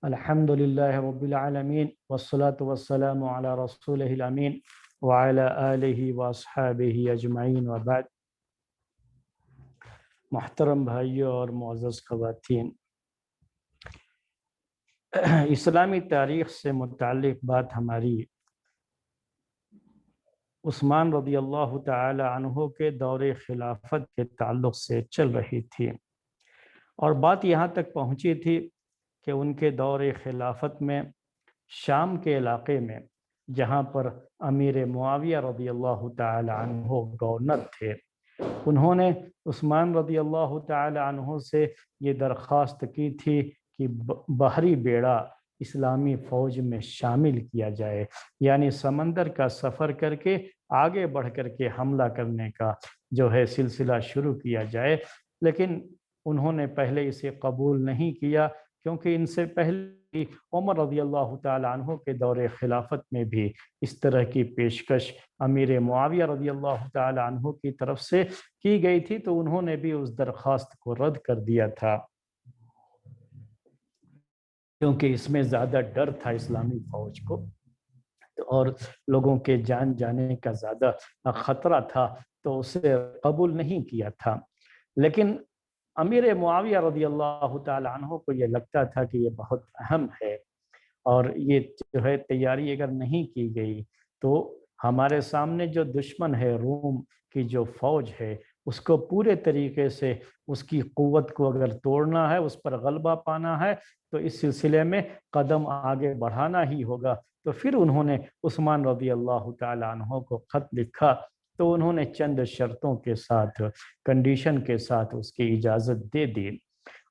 الحمد للہ رب العالمین والصلاة والسلام علی رسولہ الامین وعلی آلہ واصحابہ اجمعین وبعد۔ محترم بھائیوں اور معزز خواتین، اسلامی تاریخ سے متعلق بات ہماری عثمان رضی اللہ تعالی عنہ کے دور خلافت کے تعلق سے چل رہی تھی، اور بات یہاں تک پہنچی تھی کہ ان کے دور خلافت میں شام کے علاقے میں، جہاں پر امیر معاویہ رضی اللہ تعالی عنہ گورنر تھے، انہوں نے عثمان رضی اللہ تعالی عنہ سے یہ درخواست کی تھی کہ بحری بیڑا اسلامی فوج میں شامل کیا جائے، یعنی سمندر کا سفر کر کے آگے بڑھ کر کے حملہ کرنے کا جو ہے سلسلہ شروع کیا جائے۔ لیکن انہوں نے پہلے اسے قبول نہیں کیا، کیونکہ ان سے پہلے عمر رضی اللہ تعالی عنہ کے دور خلافت میں بھی اس طرح کی پیشکش امیر معاویہ رضی اللہ تعالی عنہ کی طرف سے کی گئی تھی، تو انہوں نے بھی اس درخواست کو رد کر دیا تھا، کیونکہ اس میں زیادہ ڈر تھا اسلامی فوج کو اور لوگوں کے جان جانے کا زیادہ خطرہ تھا، تو اسے قبول نہیں کیا تھا۔ لیکن امیر معاویہ رضی اللہ تعالی عنہ کو یہ لگتا تھا کہ یہ بہت اہم ہے، اور یہ جو ہے تیاری اگر نہیں کی گئی تو ہمارے سامنے جو دشمن ہے، روم کی جو فوج ہے، اس کو پورے طریقے سے اس کی قوت کو اگر توڑنا ہے، اس پر غلبہ پانا ہے، تو اس سلسلے میں قدم آگے بڑھانا ہی ہوگا۔ تو پھر انہوں نے عثمان رضی اللہ تعالی عنہ کو خط لکھا، تو انہوں نے چند شرطوں کے ساتھ، کنڈیشن کے ساتھ اس کی اجازت دے دی،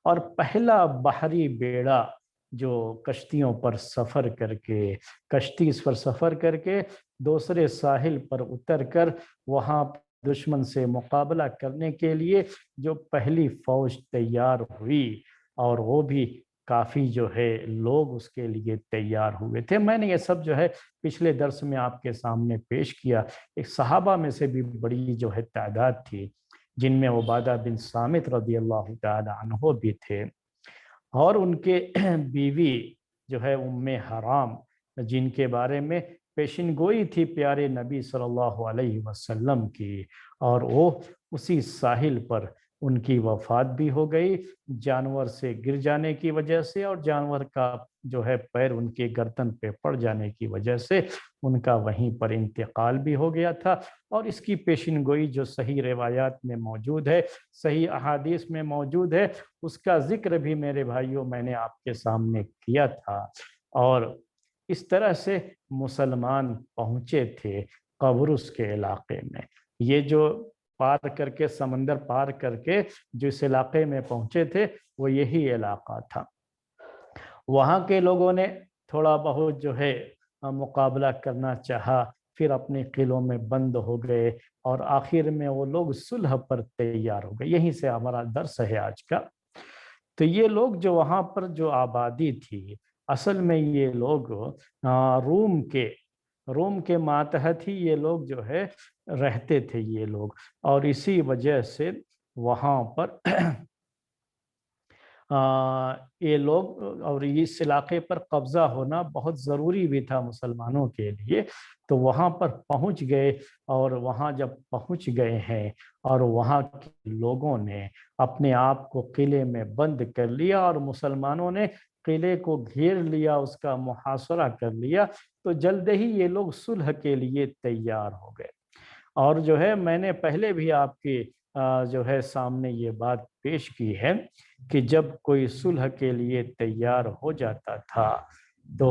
اور پہلا بحری بیڑا جو کشتیوں پر سفر کر کے، کشتی اس پر سفر کر کے دوسرے ساحل پر اتر کر وہاں دشمن سے مقابلہ کرنے کے لیے جو پہلی فوج تیار ہوئی، اور وہ بھی کافی جو ہے لوگ اس کے لیے تیار ہوئے تھے۔ میں نے یہ سب جو ہے پچھلے درس میں آپ کے سامنے پیش کیا۔ ایک صحابہ میں سے بھی بڑی جو ہے تعداد تھی، جن میں عبادہ بن صامت رضی اللہ تعالی عنہ بھی تھے، اور ان کے بیوی جو ہے ام حرام، جن کے بارے میں پیشن گوئی تھی پیارے نبی صلی اللہ علیہ وسلم کی، اور وہ اسی ساحل پر ان کی وفات بھی ہو گئی جانور سے گر جانے کی وجہ سے، اور جانور کا جو ہے پیر ان کے گردن پہ پڑ جانے کی وجہ سے ان کا وہیں پر انتقال بھی ہو گیا تھا۔ اور اس کی پیشن گوئی جو صحیح روایات میں موجود ہے، صحیح احادیث میں موجود ہے، اس کا ذکر بھی میرے بھائیوں میں نے آپ کے سامنے کیا تھا۔ اور اس طرح سے مسلمان پہنچے تھے قبرص کے علاقے میں۔ یہ جو پار کر کے، سمندر پار کر کے جس علاقے میں پہنچے تھے، وہ یہی علاقہ تھا۔ وہاں کے لوگوں نے تھوڑا بہت جو ہے مقابلہ کرنا چاہا، پھر اپنے قلعوں میں بند ہو گئے، اور آخر میں وہ لوگ صلح پر تیار ہو گئے۔ یہیں سے ہمارا درس ہے آج کا۔ تو یہ لوگ جو وہاں پر جو آبادی تھی، اصل میں یہ لوگ روم کے ماتحت ہی یہ لوگ جو ہے رہتے تھے یہ لوگ، اور اسی وجہ سے وہاں پر یہ لوگ، اور اس علاقے پر قبضہ ہونا بہت ضروری بھی تھا مسلمانوں کے لیے، تو وہاں پر پہنچ گئے۔ اور وہاں جب پہنچ گئے ہیں، اور وہاں کے لوگوں نے اپنے آپ کو قلعے میں بند کر لیا، اور مسلمانوں نے قلعے کو گھیر لیا، اس کا محاصرہ کر لیا، تو جلد ہی یہ لوگ صلح کے لیے تیار ہو گئے۔ اور جو ہے میں نے پہلے بھی آپ کی جو ہے سامنے یہ بات پیش کی ہے کہ جب کوئی صلح کے لیے تیار ہو جاتا تھا، تو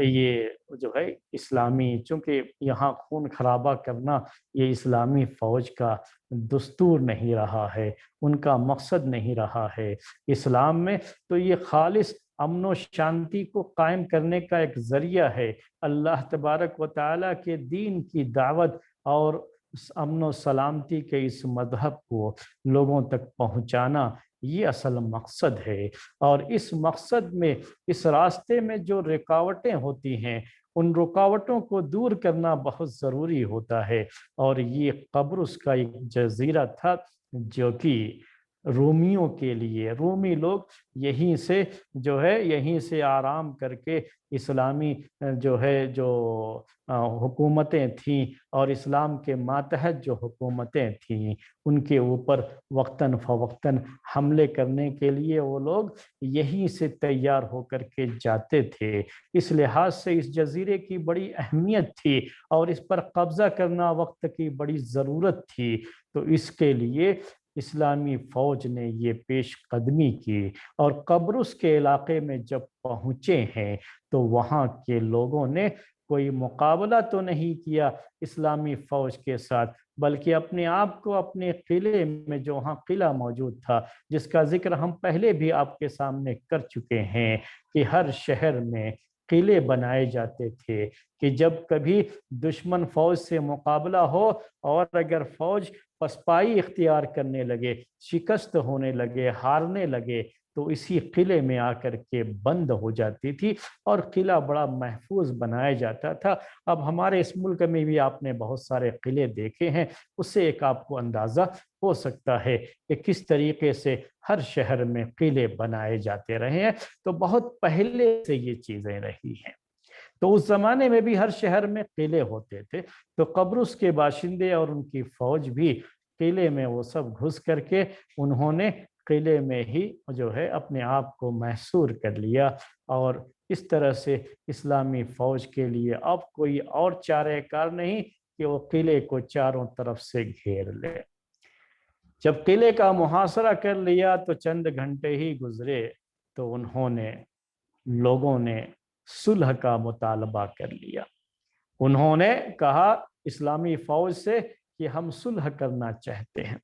یہ جو ہے اسلامی، چونکہ یہاں خون خرابہ کرنا یہ اسلامی فوج کا دستور نہیں رہا ہے، ان کا مقصد نہیں رہا ہے اسلام میں، تو یہ خالص امن و شانتی کو قائم کرنے کا ایک ذریعہ ہے۔ اللہ تبارک و تعالیٰ کے دین کی دعوت اور امن و سلامتی کے اس مذہب کو لوگوں تک پہنچانا، یہ اصل مقصد ہے۔ اور اس مقصد میں، اس راستے میں جو رکاوٹیں ہوتی ہیں، ان رکاوٹوں کو دور کرنا بہت ضروری ہوتا ہے۔ اور یہ قبرص کا ایک جزیرہ تھا جو کہ رومیوں کے لیے، رومی لوگ یہیں سے جو ہے یہیں سے آرام کر کے اسلامی جو ہے جو حکومتیں تھیں اور اسلام کے ماتحت جو حکومتیں تھیں ان کے اوپر وقتاً فوقتاً حملے کرنے کے لیے وہ لوگ یہیں سے تیار ہو کر کے جاتے تھے۔ اس لحاظ سے اس جزیرے کی بڑی اہمیت تھی اور اس پر قبضہ کرنا وقت کی بڑی ضرورت تھی، تو اس کے لیے اسلامی فوج نے یہ پیش قدمی کی اور قبرص کے علاقے میں جب پہنچے ہیں تو وہاں کے لوگوں نے کوئی مقابلہ تو نہیں کیا اسلامی فوج کے ساتھ، بلکہ اپنے آپ کو اپنے قلعے میں، جو وہاں قلعہ موجود تھا جس کا ذکر ہم پہلے بھی آپ کے سامنے کر چکے ہیں کہ ہر شہر میں قلعے بنائے جاتے تھے کہ جب کبھی دشمن فوج سے مقابلہ ہو اور اگر فوج پسپائی اختیار کرنے لگے، شکست ہونے لگے، ہارنے لگے، تو اسی قلعے میں آ کر کے بند ہو جاتی تھی اور قلعہ بڑا محفوظ بنایا جاتا تھا۔ اب ہمارے اس ملک میں بھی آپ نے بہت سارے قلعے دیکھے ہیں، اس سے ایک آپ کو اندازہ ہو سکتا ہے کہ کس طریقے سے ہر شہر میں قلعے بنائے جاتے رہے ہیں، تو بہت پہلے سے یہ چیزیں رہی ہیں۔ تو اس زمانے میں بھی ہر شہر میں قلعے ہوتے تھے، تو قبرص کے باشندے اور ان کی فوج بھی قلعے میں وہ سب گھس کر کے انہوں نے قلعے میں ہی جو ہے اپنے آپ کو محصور کر لیا، اور اس طرح سے اسلامی فوج کے لیے اب کوئی اور چارہ کار نہیں کہ وہ قلعے کو چاروں طرف سے گھیر لے۔ جب قلعے کا محاصرہ کر لیا تو چند گھنٹے ہی گزرے تو انہوں نے لوگوں نے صلح کا مطالبہ کر لیا۔ انہوں نے کہا اسلامی فوج سے کہ ہم صلح کرنا چاہتے ہیں۔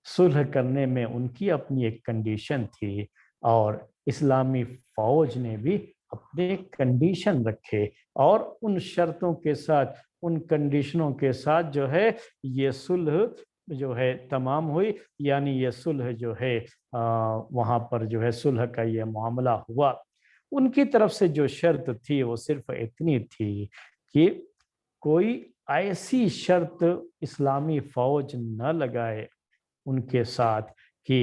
صلح کرنے میں ان کی اپنی ایک کنڈیشن تھی اور اسلامی فوج نے بھی اپنے کنڈیشن رکھے، اور ان شرطوں کے ساتھ، ان کنڈیشنوں کے ساتھ جو ہے یہ صلح جو ہے تمام ہوئی، یعنی یہ صلح جو ہے وہاں پر جو ہے صلح کا یہ معاملہ ہوا۔ ان کی طرف سے جو شرط تھی وہ صرف اتنی تھی کہ کوئی ایسی شرط اسلامی فوج نہ لگائے ان کے ساتھ کہ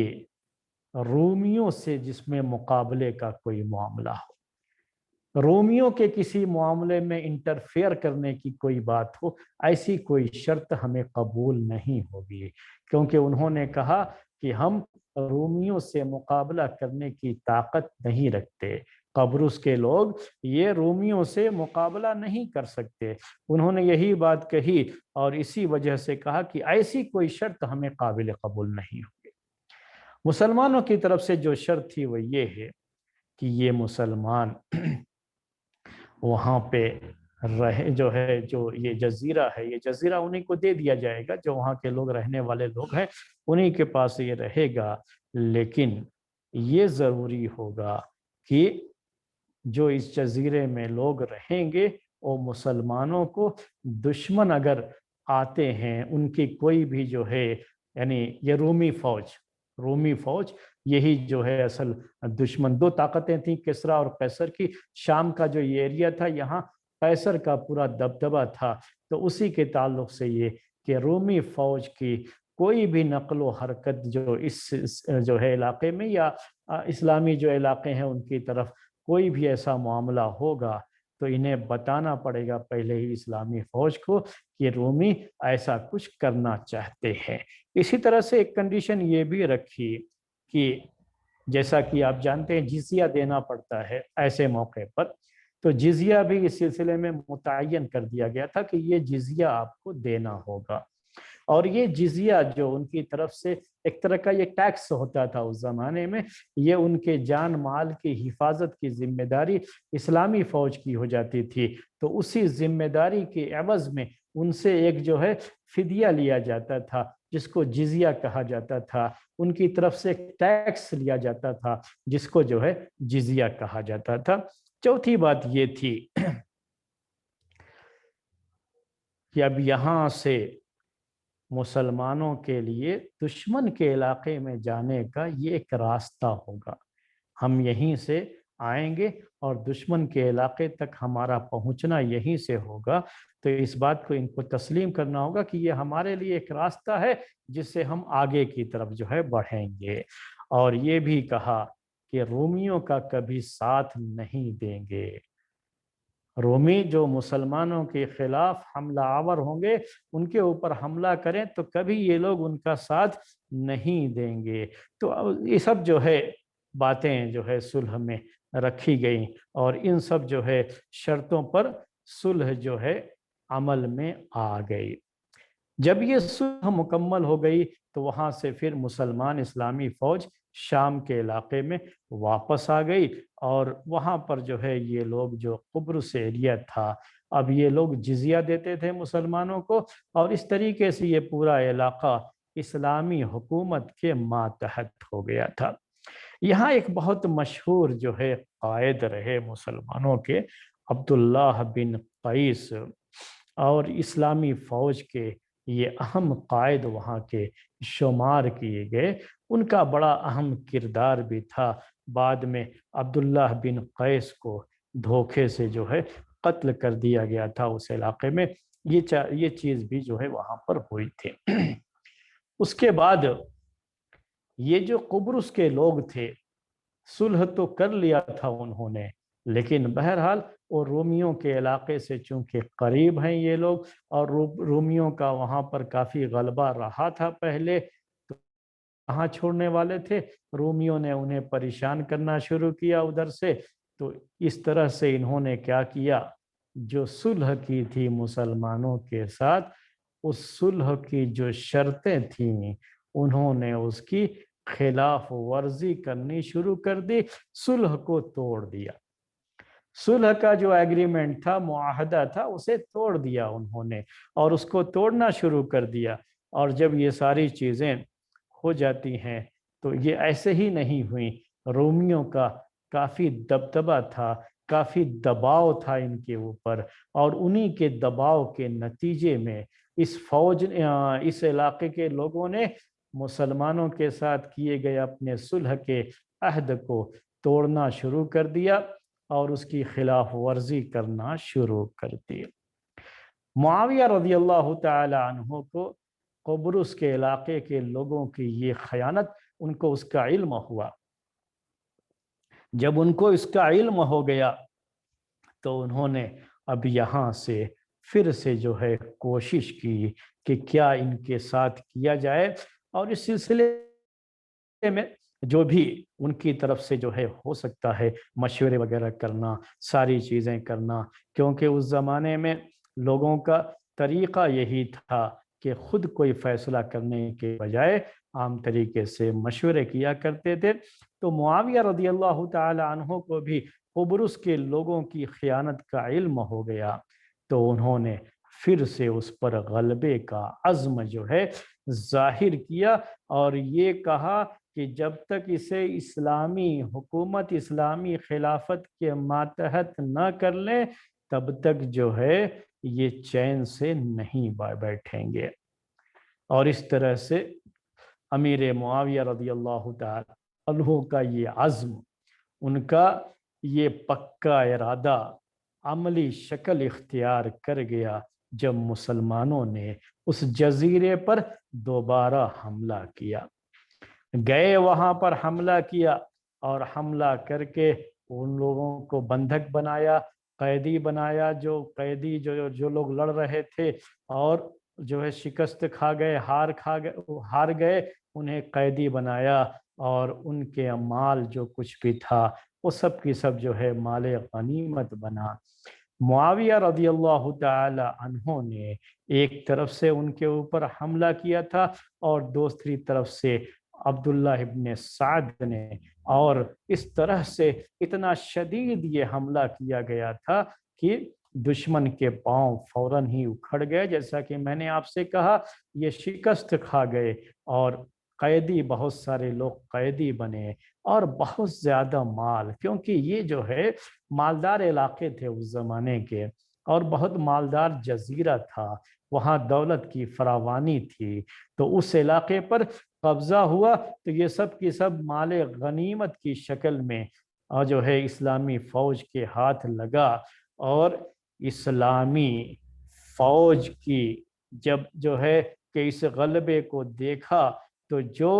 رومیوں سے جس میں مقابلے کا کوئی معاملہ ہو، رومیوں کے کسی معاملے میں انٹرفیئر کرنے کی کوئی بات ہو، ایسی کوئی شرط ہمیں قبول نہیں ہوگی، کیونکہ انہوں نے کہا کہ ہم رومیوں سے مقابلہ کرنے کی طاقت نہیں رکھتے، قبرص کے لوگ یہ رومیوں سے مقابلہ نہیں کر سکتے۔ انہوں نے یہی بات کہی اور اسی وجہ سے کہا کہ ایسی کوئی شرط ہمیں قابل قبول نہیں ہوگی۔ مسلمانوں کی طرف سے جو شرط تھی وہ یہ ہے کہ یہ مسلمان وہاں پہ رہے، جو ہے جو یہ جزیرہ ہے، یہ جزیرہ انہی کو دے دیا جائے گا، جو وہاں کے لوگ رہنے والے لوگ ہیں انہی کے پاس یہ رہے گا، لیکن یہ ضروری ہوگا کہ جو اس جزیرے میں لوگ رہیں گے وہ مسلمانوں کو دشمن اگر آتے ہیں، ان کی کوئی بھی جو ہے، یعنی یہ رومی فوج یہی جو ہے اصل دشمن، دو طاقتیں تھیں کسریٰ اور قیصر کی، شام کا جو یہ ایریا تھا یہاں قیصر کا پورا دبدبہ تھا، تو اسی کے تعلق سے یہ کہ رومی فوج کی کوئی بھی نقل و حرکت جو اس جو ہے علاقے میں یا اسلامی جو علاقے ہیں ان کی طرف کوئی بھی ایسا معاملہ ہوگا تو انہیں بتانا پڑے گا پہلے ہی اسلامی فوج کو کہ رومی ایسا کچھ کرنا چاہتے ہیں۔ اسی طرح سے ایک کنڈیشن یہ بھی رکھی کہ جیسا کہ آپ جانتے ہیں جزیہ دینا پڑتا ہے ایسے موقع پر، تو جزیہ بھی اس سلسلے میں متعین کر دیا گیا تھا کہ یہ جزیہ آپ کو دینا ہوگا، اور یہ جزیہ جو ان کی طرف سے ایک طرح کا یہ ٹیکس ہوتا تھا اس زمانے میں، یہ ان کے جان مال کی حفاظت کی ذمہ داری اسلامی فوج کی ہو جاتی تھی، تو اسی ذمہ داری کے عوض میں ان سے ایک جو ہے فدیہ لیا جاتا تھا جس کو جزیہ کہا جاتا تھا، ان کی طرف سے ٹیکس لیا جاتا تھا جس کو جو ہے جزیہ کہا جاتا تھا۔ چوتھی بات یہ تھی کہ اب یہاں سے مسلمانوں کے لیے دشمن کے علاقے میں جانے کا یہ ایک راستہ ہوگا، ہم یہیں سے آئیں گے اور دشمن کے علاقے تک ہمارا پہنچنا یہیں سے ہوگا، تو اس بات کو ان کو تسلیم کرنا ہوگا کہ یہ ہمارے لیے ایک راستہ ہے جس سے ہم آگے کی طرف جو ہے بڑھیں گے۔ اور یہ بھی کہا کہ رومیوں کا کبھی ساتھ نہیں دیں گے، رومی جو مسلمانوں کے خلاف حملہ آور ہوں گے، ان کے اوپر حملہ کریں تو کبھی یہ لوگ ان کا ساتھ نہیں دیں گے۔ تو یہ سب جو ہے باتیں جو ہے صلح میں رکھی گئیں، اور ان سب جو ہے شرطوں پر صلح جو ہے عمل میں آ گئی۔ جب یہ صلح مکمل ہو گئی تو وہاں سے پھر مسلمان اسلامی فوج شام کے علاقے میں واپس آ گئی، اور وہاں پر جو ہے یہ لوگ جو قبرص ایریا تھا، اب یہ لوگ جزیہ دیتے تھے مسلمانوں کو، اور اس طریقے سے یہ پورا علاقہ اسلامی حکومت کے ماتحت ہو گیا تھا۔ یہاں ایک بہت مشہور جو ہے قائد رہے مسلمانوں کے، عبداللہ بن قیس، اور اسلامی فوج کے یہ اہم قائد وہاں کے شمار کیے گئے۔ ان کا بڑا اہم کردار بھی تھا۔ بعد میں عبداللہ بن قیس کو دھوکے سے جو ہے قتل کر دیا گیا تھا اس علاقے میں، یہ چیز بھی جو ہے وہاں پر ہوئی تھی۔ اس کے بعد یہ جو قبرص کے لوگ تھے، صلح تو کر لیا تھا انہوں نے، لیکن بہرحال وہ رومیوں کے علاقے سے چونکہ قریب ہیں یہ لوگ، اور رومیوں کا وہاں پر کافی غلبہ رہا تھا پہلے، تو کہاں چھوڑنے والے تھے، رومیوں نے انہیں پریشان کرنا شروع کیا ادھر سے۔ تو اس طرح سے انہوں نے کیا کیا، جو صلح کی تھی مسلمانوں کے ساتھ، اس صلح کی جو شرطیں تھیں انہوں نے اس کی خلاف ورزی کرنی شروع کر دی، صلح کو توڑ دیا۔ صلح کا جو ایگریمنٹ تھا، معاہدہ تھا، اسے توڑ دیا انہوں نے، اور اس کو توڑنا شروع کر دیا۔ اور جب یہ ساری چیزیں ہو جاتی ہیں تو یہ ایسے ہی نہیں ہوئیں، رومیوں کا کافی دبدبہ تھا، کافی دباؤ تھا ان کے اوپر، اور انہی کے دباؤ کے نتیجے میں اس علاقے کے لوگوں نے مسلمانوں کے ساتھ کیے گئے اپنے صلح کے عہد کو توڑنا شروع کر دیا، اور اس کی خلاف ورزی کرنا شروع کر دی۔ معاویہ رضی اللہ تعالی عنہ کو قبرص کے علاقے کے لوگوں کی یہ خیانت، ان کو اس کا علم ہوا۔ جب ان کو اس کا علم ہو گیا تو انہوں نے اب یہاں سے پھر سے جو ہے کوشش کی کہ کیا ان کے ساتھ کیا جائے، اور اس سلسلے میں جو بھی ان کی طرف سے جو ہے ہو سکتا ہے مشورے وغیرہ کرنا، ساری چیزیں کرنا، کیونکہ اس زمانے میں لوگوں کا طریقہ یہی تھا کہ خود کوئی فیصلہ کرنے کے بجائے عام طریقے سے مشورے کیا کرتے تھے۔ تو معاویہ رضی اللہ تعالی عنہ کو بھی قبرص کے لوگوں کی خیانت کا علم ہو گیا، تو انہوں نے پھر سے اس پر غلبے کا عزم جو ہے ظاہر کیا، اور یہ کہا کہ جب تک اسے اسلامی حکومت، اسلامی خلافت کے ماتحت نہ کر لیں تب تک جو ہے یہ چین سے نہیں بیٹھیں گے۔ اور اس طرح سے امیر معاویہ رضی اللہ تعالی عنہ کا یہ عزم، ان کا یہ پکا ارادہ عملی شکل اختیار کر گیا جب مسلمانوں نے اس جزیرے پر دوبارہ حملہ کیا۔ گئے وہاں پر حملہ کیا، اور حملہ کر کے ان لوگوں کو بندھک بنایا، قیدی بنایا، جو قیدی جو لوگ لڑ رہے تھے اور جو ہے شکست کھا گئے، ہار گئے، انہیں قیدی بنایا، اور ان کے مال جو کچھ بھی تھا وہ سب کی سب جو ہے مال غنیمت بنا۔ معاویہ رضی اللہ تعالی عنہ نے ایک طرف سے ان کے اوپر حملہ کیا تھا، اور دوسری طرف سے عبداللہ ابن سعد نے، اور اس طرح سے اتنا شدید یہ حملہ کیا گیا تھا کہ دشمن کے پاؤں فوراً ہی اکھڑ گئے، جیسا کہ میں نے آپ سے کہا، یہ شکست کھا گئے، اور قیدی بہت سارے لوگ قیدی بنے، اور بہت زیادہ مال، کیونکہ یہ جو ہے مالدار علاقے تھے اس زمانے کے، اور بہت مالدار جزیرہ تھا، وہاں دولت کی فراوانی تھی، تو اس علاقے پر قبضہ ہوا، تو یہ سب کی سب مال غنیمت کی شکل میں اور جو ہے اسلامی فوج کے ہاتھ لگا، اور اسلامی فوج کی جب جو ہے کہ اس غلبے کو دیکھا تو جو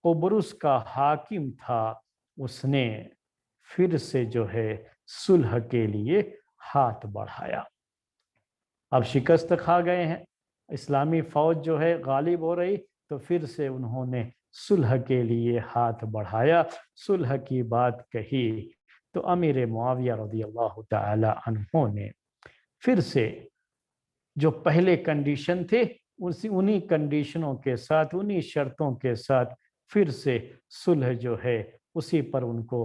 قبرص کا حاکم تھا اس نے پھر سے جو ہے صلح کے لیے ہاتھ بڑھایا۔ اب شکست کھا گئے ہیں، اسلامی فوج جو ہے غالب ہو رہی، تو پھر سے انہوں نے صلح کے لیے ہاتھ بڑھایا، صلح کی بات کہی تو امیر معاویہ رضی اللہ تعالی عنہ نے پھر سے جو پہلے کنڈیشن تھے انہی کنڈیشنوں کے ساتھ، انہی شرطوں کے ساتھ پھر سے صلح جو ہے اسی پر ان کو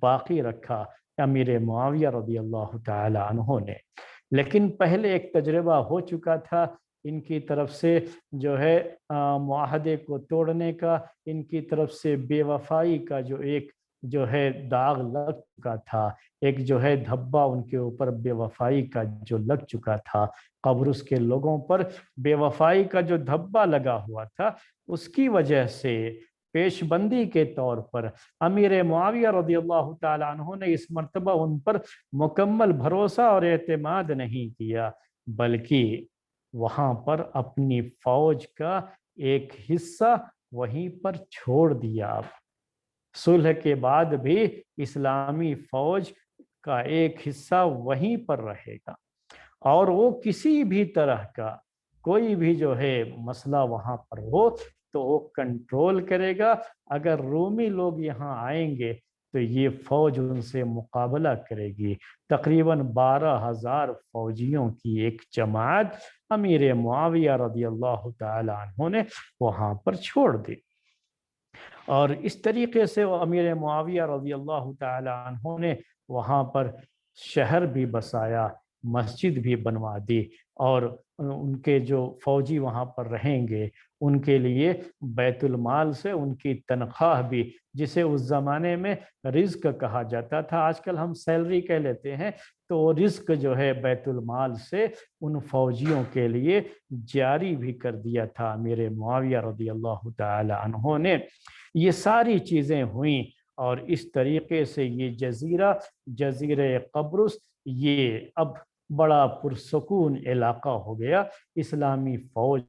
باقی رکھا امیر معاویہ رضی اللہ تعالی عنہ نے۔ لیکن پہلے ایک تجربہ ہو چکا تھا ان کی طرف سے جو ہے معاہدے کو توڑنے کا، ان کی طرف سے بے وفائی کا جو ہے داغ لگ چکا تھا، ایک جو ہے دھبا ان کے اوپر بے وفائی کا جو لگ چکا تھا، قبرص کے لوگوں پر بے وفائی کا جو دھبا لگا ہوا تھا، اس کی وجہ سے پیش بندی کے طور پر امیر معاویہ رضی اللہ تعالی عنہ نے اس مرتبہ ان پر مکمل بھروسہ اور اعتماد نہیں کیا، بلکہ وہاں پر اپنی فوج کا ایک حصہ وہیں پر چھوڑ دیا۔ صلح کے بعد بھی اسلامی فوج کا ایک حصہ وہیں پر رہے گا، اور وہ کسی بھی طرح کا کوئی بھی جو ہے مسئلہ وہاں پر ہو تو وہ کنٹرول کرے گا۔ اگر رومی لوگ یہاں آئیں گے تو یہ فوج ان سے مقابلہ کرے گی۔ تقریباً 12,000 فوجیوں کی ایک جماعت امیر معاویہ رضی اللہ تعالی عنہ نے وہاں پر چھوڑ دی، اور اس طریقے سے وہ امیر معاویہ رضی اللہ تعالی عنہ نے وہاں پر شہر بھی بسایا، مسجد بھی بنوا دی، اور ان کے جو فوجی وہاں پر رہیں گے ان کے لیے بیت المال سے ان کی تنخواہ بھی، جسے اس زمانے میں رزق کہا جاتا تھا، آج کل ہم سیلری کہہ لیتے ہیں، تو وہ رزق جو ہے بیت المال سے ان فوجیوں کے لیے جاری بھی کر دیا تھا امیر معاویہ رضی اللہ تعالی عنہ نے۔ یہ ساری چیزیں ہوئیں، اور اس طریقے سے یہ جزیرہ قبرص یہ اب بڑا پرسکون علاقہ ہو گیا۔ اسلامی فوج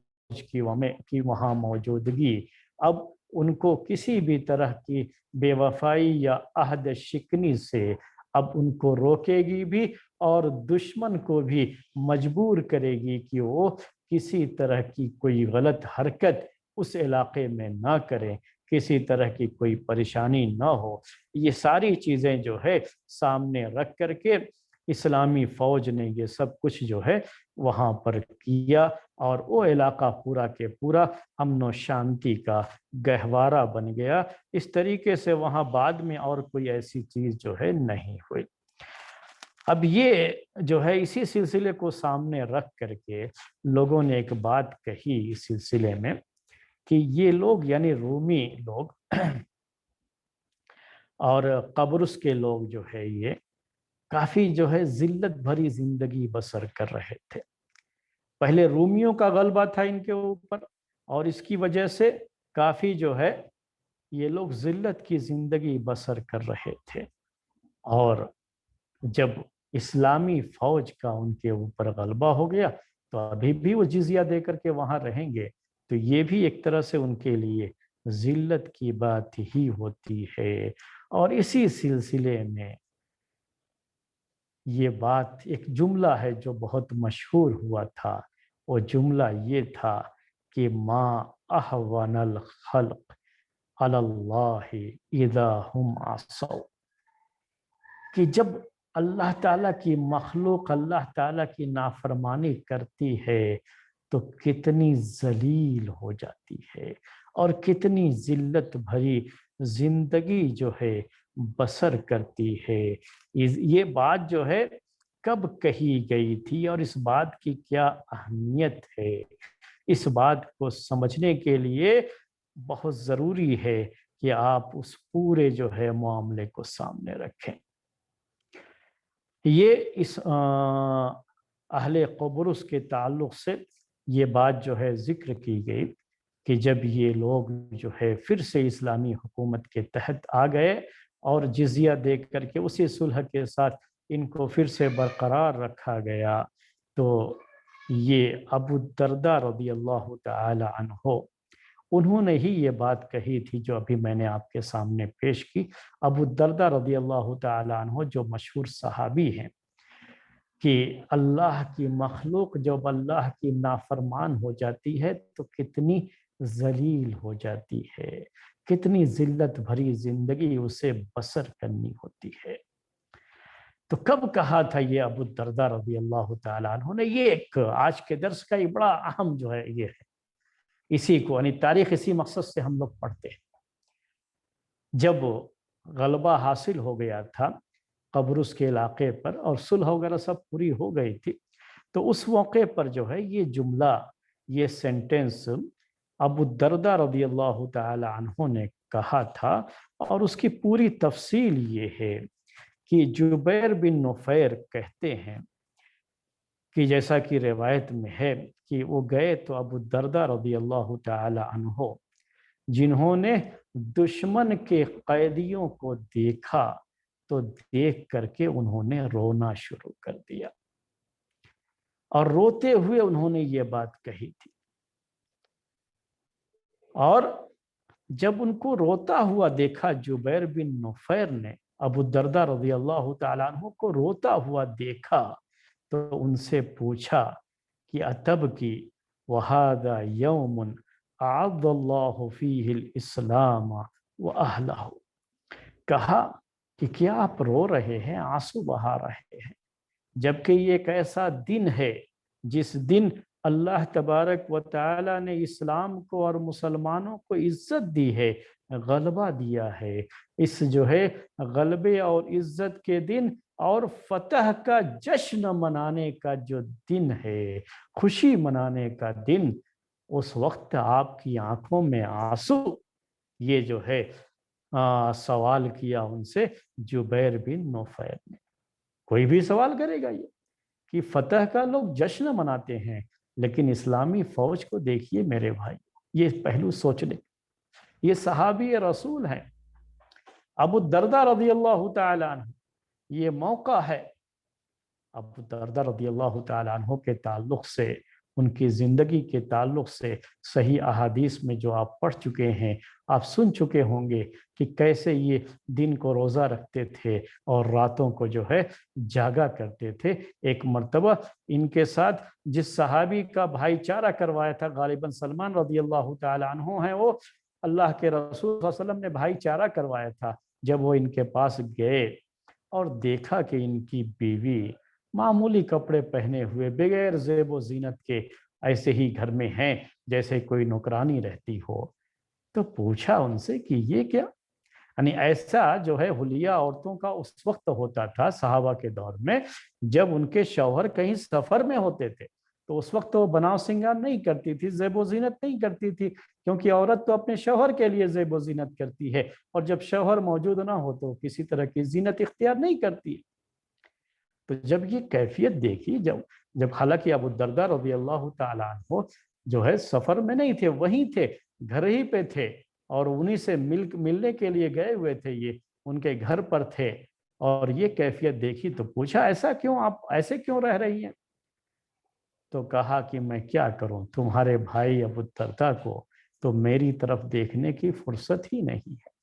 کی وہاں موجودگی اب ان کو کسی بھی طرح کی بے وفائی یا عہد شکنی سے اب ان کو روکے گی بھی، اور دشمن کو بھی مجبور کرے گی کہ وہ کسی طرح کی کوئی غلط حرکت اس علاقے میں نہ کریں، کسی طرح کی کوئی پریشانی نہ ہو۔ یہ ساری چیزیں جو ہے سامنے رکھ کر کے اسلامی فوج نے یہ سب کچھ جو ہے وہاں پر کیا، اور وہ علاقہ پورا کے پورا امن و شانتی کا گہوارہ بن گیا۔ اس طریقے سے وہاں بعد میں اور کوئی ایسی چیز جو ہے نہیں ہوئی۔ اب یہ جو ہے اسی سلسلے کو سامنے رکھ کر کے لوگوں نے ایک بات کہی اس سلسلے میں کہ یہ لوگ یعنی رومی لوگ اور قبرص کے لوگ جو ہے یہ کافی جو ہے ذلت بھری زندگی بسر کر رہے تھے۔ پہلے رومیوں کا غلبہ تھا ان کے اوپر، اور اس کی وجہ سے کافی جو ہے یہ لوگ ذلت کی زندگی بسر کر رہے تھے، اور جب اسلامی فوج کا ان کے اوپر غلبہ ہو گیا تو ابھی بھی وہ جزیہ دے کر کے وہاں رہیں گے، تو یہ بھی ایک طرح سے ان کے لیے ذلت کی بات ہی ہوتی ہے۔ اور اسی سلسلے میں یہ بات ایک جملہ ہے جو بہت مشہور ہوا تھا، وہ جملہ یہ تھا کہ ما احون الخلق علی اللہ اذا هم عصوا، کہ جب اللہ تعالیٰ کی مخلوق اللہ تعالیٰ کی نافرمانی کرتی ہے تو کتنی ذلیل ہو جاتی ہے، اور کتنی ذلت بھری زندگی جو ہے بسر کرتی ہے۔ یہ بات جو ہے کب کہی گئی تھی اور اس بات کی کیا اہمیت ہے، اس بات کو سمجھنے کے لیے بہت ضروری ہے کہ آپ اس پورے جو ہے معاملے کو سامنے رکھیں۔ یہ اس اہل قبرص کے تعلق سے یہ بات جو ہے ذکر کی گئی کہ جب یہ لوگ جو ہے پھر سے اسلامی حکومت کے تحت آ گئے اور جزیہ دے کر کے اسی صلح کے ساتھ ان کو پھر سے برقرار رکھا گیا، تو یہ ابو الدرداء رضی اللہ تعالی عنہ انہوں نے ہی یہ بات کہی تھی جو ابھی میں نے آپ کے سامنے پیش کی۔ ابو الدرداء رضی اللہ تعالی عنہ جو مشہور صحابی ہیں کہ اللہ کی مخلوق جب اللہ کی نافرمان ہو جاتی ہے تو کتنی ذلیل ہو جاتی ہے، کتنی ذلت بھری زندگی اسے بسر کرنی ہوتی ہے۔ تو کب کہا تھا یہ ابو الدرداء رضی اللہ تعالیٰ عنہ نے؟ یہ ایک آج کے درس کا یہ بڑا اہم جو ہے یہ ہے، اسی کو یعنی تاریخ اسی مقصد سے ہم لوگ پڑھتے ہیں۔ جب غلبہ حاصل ہو گیا تھا قبرص کے علاقے پر اور صلح وغیرہ سب پوری ہو گئی تھی، تو اس موقع پر جو ہے یہ جملہ، یہ سینٹنس ابو الدرداء رضی اللہ تعالی عنہ نے کہا تھا، اور اس کی پوری تفصیل یہ ہے کہ جبیر بن نفیر کہتے ہیں کہ جیسا کہ روایت میں ہے کہ وہ گئے تو ابو الدرداء رضی اللہ تعالی عنہ جنہوں نے دشمن کے قیدیوں کو دیکھا تو دیکھ کر کے انہوں نے رونا شروع کر دیا، اور روتے ہوئے انہوں نے یہ بات کہی تھی۔ اور جب ان کو روتا ہوا دیکھا، جبیر بن نفیر نے ابو الدرداء رضی اللہ تعالیٰ عنہ کو روتا ہوا دیکھا تو ان سے پوچھا کہ اتبکی وَهَذَا يَوْمٌ أَعَظَّ اللَّهُ فِيهِ الْإِسْلَامَ وَأَهْلَهُ، کہا کہ کیا آپ رو رہے ہیں، آنسو بہا رہے ہیں، جبکہ یہ ایک ایسا دن ہے جس دن اللہ تبارک و تعالی نے اسلام کو اور مسلمانوں کو عزت دی ہے، غلبہ دیا ہے۔ اس جو ہے غلبے اور عزت کے دن اور فتح کا جشن منانے کا جو دن ہے، خوشی منانے کا دن، اس وقت آپ کی آنکھوں میں آنسو، یہ جو ہے سوال کیا ان سے جبیر بن نفیر نے۔ کوئی بھی سوال کرے گا یہ کہ فتح کا لوگ جشن مناتے ہیں، لیکن اسلامی فوج کو دیکھیے میرے بھائی، یہ پہلو سوچ لیں، یہ صحابی رسول ہیں ابو الدرداء رضی اللہ تعالی عنہ، یہ موقع ہے ابو الدرداء رضی اللہ تعالی عنہ کے تعلق سے، ان کی زندگی کے تعلق سے صحیح احادیث میں جو آپ پڑھ چکے ہیں، آپ سن چکے ہوں گے کہ کیسے یہ دن کو روزہ رکھتے تھے اور راتوں کو جو ہے جاگا کرتے تھے۔ ایک مرتبہ ان کے ساتھ جس صحابی کا بھائی چارہ کروایا تھا، غالباً سلمان رضی اللہ تعالی عنہ ہیں، وہ اللہ کے رسول صلی اللہ علیہ وسلم نے بھائی چارہ کروایا تھا۔ جب وہ ان کے پاس گئے اور دیکھا کہ ان کی بیوی معمولی کپڑے پہنے ہوئے بغیر زیب و زینت کے ایسے ہی گھر میں ہیں جیسے کوئی نوکرانی رہتی ہو، تو پوچھا ان سے کہ یہ کیا؟ یعنی ایسا جو ہے حلیہ عورتوں کا اس وقت ہوتا تھا صحابہ کے دور میں جب ان کے شوہر کہیں سفر میں ہوتے تھے، تو اس وقت وہ بناؤ سنگار نہیں کرتی تھی، زیب و زینت نہیں کرتی تھی، کیونکہ عورت تو اپنے شوہر کے لیے زیب و زینت کرتی ہے، اور جب شوہر موجود نہ ہو تو کسی طرح کی زینت اختیار نہیں کرتی۔ تو جب یہ کیفیت دیکھی، جب حالانکہ ابو الدرداء رضی اللہ تعالیٰ عنہ جو ہے سفر میں نہیں تھے، وہیں تھے، گھر ہی پہ تھے، اور انہی سے ملنے کے لیے گئے ہوئے تھے، یہ ان کے گھر پر تھے، اور یہ کیفیت دیکھی تو پوچھا ایسا کیوں، آپ ایسے کیوں رہ رہی ہیں؟ تو کہا کہ میں کیا کروں، تمہارے بھائی ابو الدرداء کو تو میری طرف دیکھنے کی فرصت ہی نہیں ہے،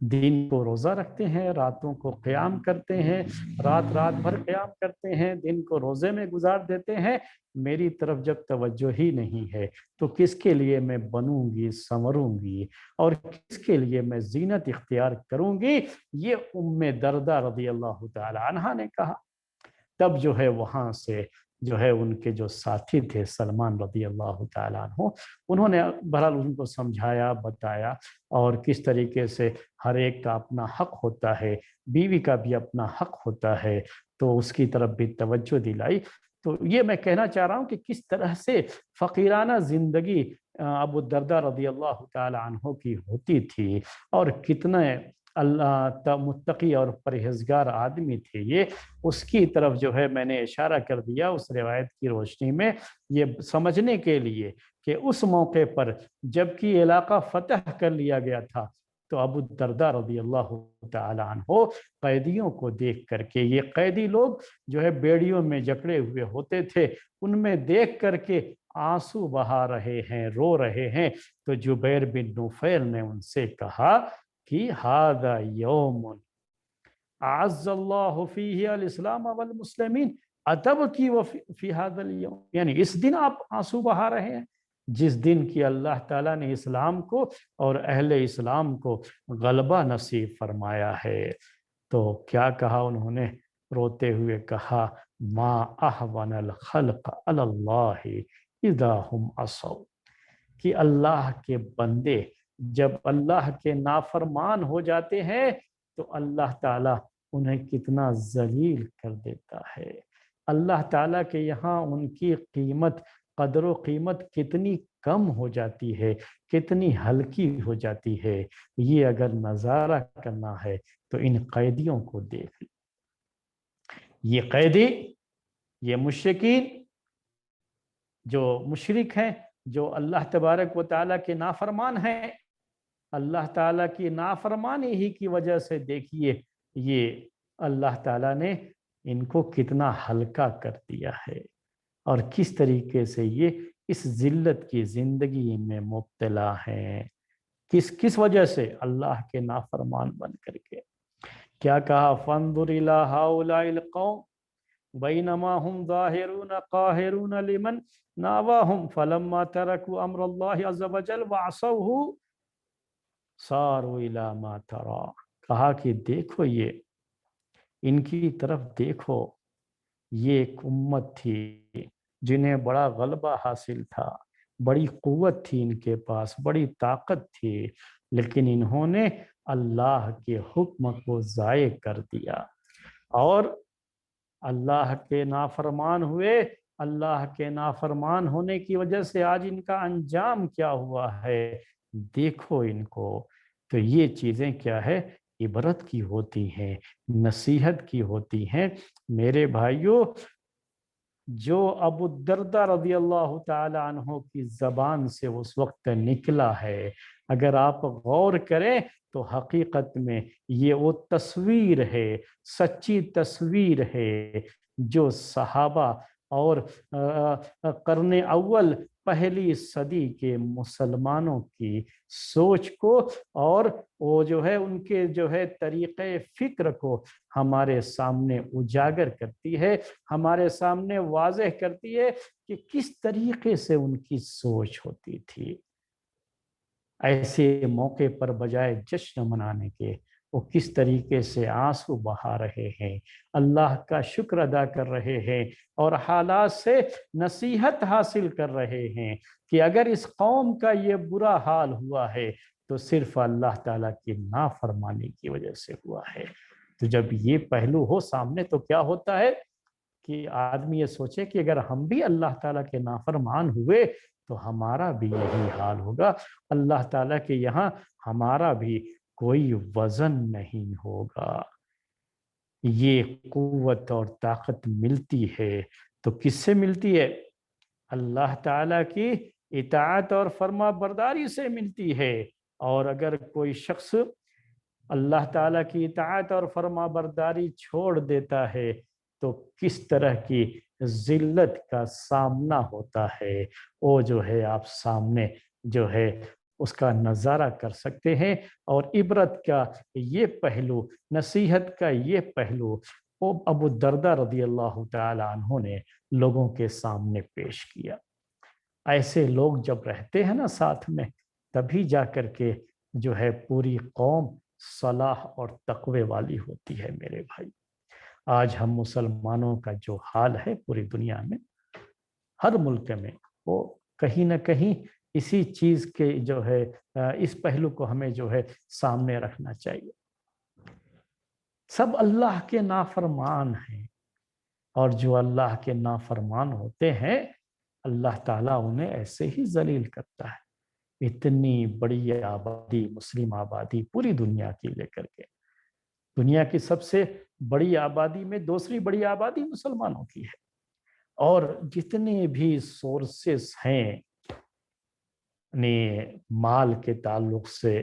دن کو روزہ رکھتے ہیں، راتوں کو قیام کرتے ہیں، رات بھر قیام کرتے ہیں، دن کو روزے میں گزار دیتے ہیں، میری طرف جب توجہ ہی نہیں ہے تو کس کے لیے میں بنوں گی، سنوروں گی، اور کس کے لیے میں زینت اختیار کروں گی؟ یہ ام درداء رضی اللہ تعالی عنہا نے کہا۔ تب جو ہے وہاں سے جو ہے ان کے جو ساتھی تھے سلمان رضی اللہ تعالیٰ عنہ، انہوں نے بہرحال ان کو سمجھایا، بتایا، اور کس طریقے سے ہر ایک کا اپنا حق ہوتا ہے، بیوی کا بھی اپنا حق ہوتا ہے، تو اس کی طرف بھی توجہ دلائی۔ تو یہ میں کہنا چاہ رہا ہوں کہ کس طرح سے فقیرانہ زندگی ابو الدرداء رضی اللہ تعالیٰ عنہ کی ہوتی تھی، اور کتنے اللہ متقی اور پرہیزگار آدمی تھے یہ، اس کی طرف جو ہے میں نے اشارہ کر دیا اس روایت کی روشنی میں، یہ سمجھنے کے لیے کہ اس موقع پر جب کہ علاقہ فتح کر لیا گیا تھا، تو ابو الدرداء رضی اللہ تعالی عنہ قیدیوں کو دیکھ کر کے، یہ قیدی لوگ جو ہے بیڑیوں میں جکڑے ہوئے ہوتے تھے، ان میں دیکھ کر کے آنسو بہا رہے ہیں، رو رہے ہیں۔ تو جبیر بن نفیل نے ان سے کہا کہ ھذا یوم اعز اللہ فیہ الاسلام والمسلمین اتبکی فی ھذا اليوم، یعنی اس دن آپ آنسو بہا رہے ہیں جس دن کی اللہ تعالیٰ نے اسلام کو اور اہل اسلام کو غلبہ نصیب فرمایا ہے۔ تو کیا کہا انہوں نے؟ روتے ہوئے کہا ما احون الخلق علی اللہ اذا هم عصوا، کہ اللہ کے بندے جب اللہ کے نافرمان ہو جاتے ہیں تو اللہ تعالیٰ انہیں کتنا ذلیل کر دیتا ہے۔ اللہ تعالیٰ کے یہاں ان کی قیمت، قدر و قیمت کتنی کم ہو جاتی ہے، کتنی ہلکی ہو جاتی ہے۔ یہ اگر نظارہ کرنا ہے تو ان قیدیوں کو دیکھ لیں۔ یہ قیدی، یہ مشرکین جو مشرک ہیں، جو اللہ تبارک و تعالیٰ کے نافرمان ہیں، اللہ تعالیٰ کی نافرمانی ہی کی وجہ سے دیکھیے یہ اللہ تعالیٰ نے ان کو کتنا ہلکا کر دیا ہے، اور کس طریقے سے یہ اس ذلت کی زندگی میں مبتلا ہیں۔ کس وجہ سے؟ اللہ کے نافرمان بن کر کے۔ کیا کہا؟ فانظر الی ہؤلاء القوم بینما هم ظاہرون قاہرون لمن ناواہم فلما ترکوا امر اللہ عز وجل وعصوہ صاروا الی ما تری، کہا کہ دیکھو یہ ان کی طرف دیکھو، یہ ایک امت تھی جنہیں بڑا غلبہ حاصل تھا، بڑی قوت تھی ان کے پاس، بڑی طاقت تھی، لیکن انہوں نے اللہ کے حکم کو ضائع کر دیا اور اللہ کے نافرمان ہوئے۔ اللہ کے نافرمان ہونے کی وجہ سے آج ان کا انجام کیا ہوا ہے، دیکھو ان کو۔ تو یہ چیزیں کیا ہے؟ عبرت کی ہوتی ہیں، نصیحت کی ہوتی ہیں۔ میرے بھائیوں، جو ابو الدرداء رضی اللہ تعالی عنہ کی زبان سے اس وقت نکلا ہے، اگر آپ غور کریں تو حقیقت میں یہ وہ تصویر ہے، سچی تصویر ہے جو صحابہ اور قرن اول پہلی صدی کے مسلمانوں کی سوچ کو اور وہ جو ہے ان کے جو ہے طریقہ فکر کو ہمارے سامنے اجاگر کرتی ہے، ہمارے سامنے واضح کرتی ہے کہ کس طریقے سے ان کی سوچ ہوتی تھی۔ ایسے موقع پر بجائے جشن منانے کے وہ کس طریقے سے آنسو بہا رہے ہیں، اللہ کا شکر ادا کر رہے ہیں اور حالات سے نصیحت حاصل کر رہے ہیں کہ اگر اس قوم کا یہ برا حال ہوا ہے تو صرف اللہ تعالیٰ کی نافرمانی کی وجہ سے ہوا ہے۔ تو جب یہ پہلو ہو سامنے تو کیا ہوتا ہے کہ آدمی یہ سوچے کہ اگر ہم بھی اللہ تعالیٰ کے نافرمان ہوئے تو ہمارا بھی یہی حال ہوگا، اللہ تعالیٰ کے یہاں ہمارا بھی کوئی وزن نہیں ہوگا۔ یہ قوت اور طاقت ملتی ہے تو کس سے ملتی ہے؟ اللہ تعالیٰ کی اطاعت اور فرما برداری سے ملتی ہے۔ اور اگر کوئی شخص اللہ تعالیٰ کی اطاعت اور فرما برداری چھوڑ دیتا ہے تو کس طرح کی ذلت کا سامنا ہوتا ہے، وہ جو ہے آپ سامنے جو ہے اس کا نظارہ کر سکتے ہیں۔ اور عبرت کا یہ پہلو، نصیحت کا یہ پہلو وہ ابو الدرداء رضی اللہ تعالی عنہ نے لوگوں کے سامنے پیش کیا۔ ایسے لوگ جب رہتے ہیں نا ساتھ میں، تبھی جا کر کے جو ہے پوری قوم صلاح اور تقوی والی ہوتی ہے۔ میرے بھائی، آج ہم مسلمانوں کا جو حال ہے پوری دنیا میں، ہر ملک میں، وہ کہیں نہ کہیں اسی چیز کے جو ہے اس پہلو کو ہمیں جو ہے سامنے رکھنا چاہیے۔ سب اللہ کے نافرمان ہیں، اور جو اللہ کے نافرمان ہوتے ہیں اللہ تعالیٰ انہیں ایسے ہی ذلیل کرتا ہے۔ اتنی بڑی آبادی، مسلم آبادی پوری دنیا کی لے کر کے، دنیا کی سب سے بڑی آبادی میں دوسری بڑی آبادی مسلمانوں کی ہے، اور جتنے بھی سورسز ہیں مال کے تعلق سے،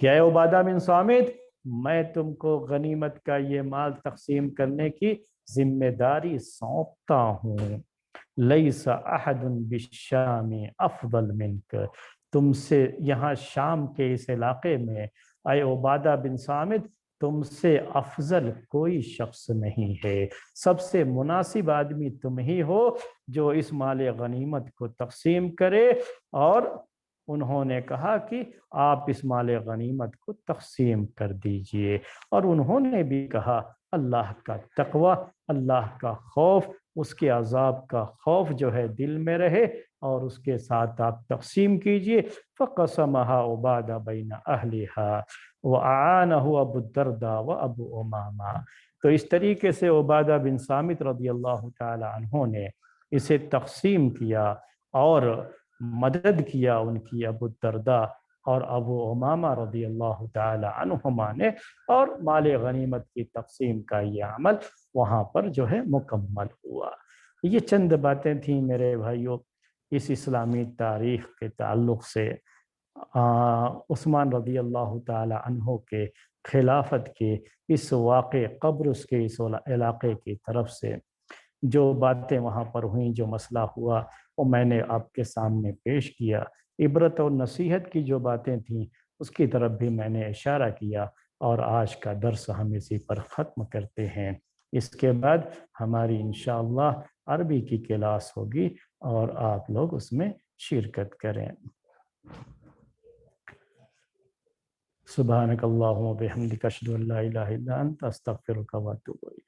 کہ اے عبادہ بن صامت، میں تم کو غنیمت کا یہ مال تقسیم کرنے کی ذمہ داری سونپتا ہوں۔ لیس احد بالشام افضل منک، تم سے یہاں شام کے اس علاقے میں اے عبادہ بن صامت تم سے افضل کوئی شخص نہیں ہے، سب سے مناسب آدمی تم ہی ہو جو اس مال غنیمت کو تقسیم کرے۔ اور انہوں نے کہا کہ آپ اس مال غنیمت کو تقسیم کر دیجئے، اور انہوں نے بھی کہا اللہ کا تقوی، اللہ کا خوف، اس کے عذاب کا خوف جو ہے دل میں رہے، اور اس کے ساتھ آپ تقسیم کیجئے۔ فَقَسَمَهَا عُبَادَ بَيْنَ أَهْلِهَا وَأَعَانَهُ أَبُو الدَّرْدَاء وَأَبُو أُمَامَہ۔ تو اس طریقے سے عبادہ بن صامت رضی اللہ تعالی عنہ نے اسے تقسیم کیا اور مدد کیا ان کی ابو الدرداء اور ابو امامہ رضی اللہ تعالی عنہما نے، اور مال غنیمت کی تقسیم کا یہ عمل وہاں پر جو ہے مکمل ہوا۔ یہ چند باتیں تھیں میرے بھائیوں اس اسلامی تاریخ کے تعلق سے عثمان رضی اللہ تعالی عنہ کے خلافت کے اس واقع قبرص کے اس علاقے کی طرف سے جو باتیں وہاں پر ہوئیں، جو مسئلہ ہوا، وہ میں نے آپ کے سامنے پیش کیا۔ عبرت اور نصیحت کی جو باتیں تھیں اس کی طرف بھی میں نے اشارہ کیا، اور آج کا درس ہم اسی پر ختم کرتے ہیں۔ اس کے بعد ہماری انشاءاللہ عربی کی کلاس ہوگی اور آپ لوگ اس میں شرکت کریں۔ سبحانک اللہم و بحمدک اشہد ان لا الہ الا انت استغفرک و اتوب الیک۔